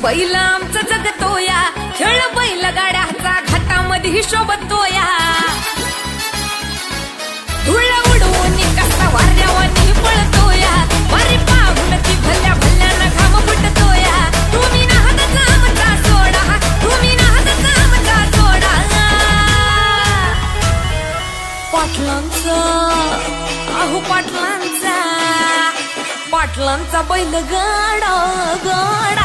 बैल आमचं जगतोया, खेळ बैल गाड्याचा घाटामध्ये शोभतोया. धुळ उडवून कसा वाऱ्यावानी पळतोया, वारी पाहून ती भल्या भल्यानं घाम फुटतोया. तुम्ही नाहताचा आमचा सोडा, तुम्ही नाहताचा आमचा सोडा. पाटलांचा अहो पाटलांचा, पाटलांचा बैल गाडा गाडा.